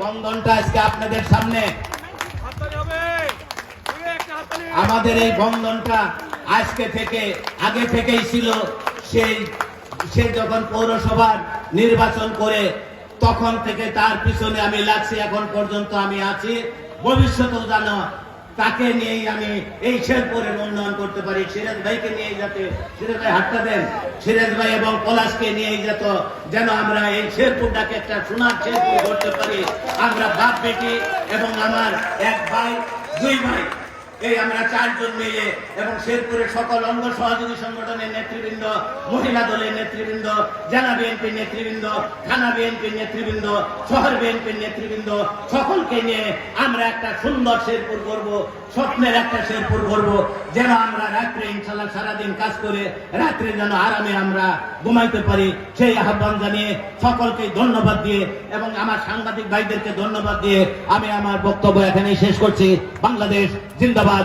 বন্ধনটা আজকে আপনাদের সামনে, আমাদের এই বন্ধনটা আজকে থেকে আগে থেকেই ছিল। সে যখন পৌরসভার নির্বাচন করে তখন থেকে তার পিছনে আমি লাগছি, এখন পর্যন্ত আমি আছি। ভবিষ্যতেও জানো তাকে নিয়েই আমি এই শেরপুরের উন্নয়ন করতে পারি। সিরাজ ভাইকে নিয়েই যাতে, সিরাজ ভাই হাতটা দেন, সিরাজ ভাই এবং পলাশকে নিয়েই যেন আমরা এই শেরপুরটাকে একটা সোনার শেরপুর করতে পারি। আমরা বাপ বেটি এবং আমার এক ভাই, দুই ভাই, এই আমরা চারজন মিলে এবং শেরপুরের সকল অঙ্গ সহযোগী সংগঠনের নেতৃবৃন্দ, মহিলা দলের নেতৃবৃন্দ, জেলা বিএনপির নেতৃবৃন্দ, থানা বিএনপির নেতৃবৃন্দ, শহর বিএনপির নেতৃবৃন্দ, সকলকে নিয়ে আমরা একটা সুন্দর শেরপুর করব, স্বপ্নের একটা শেরপুর করব, যেন আমরা রাত্রে ইনশাল্লাহ সারাদিন কাজ করে রাত্রে যেন আরামে আমরা ঘুমাইতে পারি। সেই আহ্বান জানিয়ে সকলকে ধন্যবাদ দিয়ে এবং আমার সাংবাদিক ভাইদেরকে ধন্যবাদ দিয়ে আমি আমার বক্তব্য এখানেই শেষ করছি। বাংলাদেশ জিন্দাবাদ।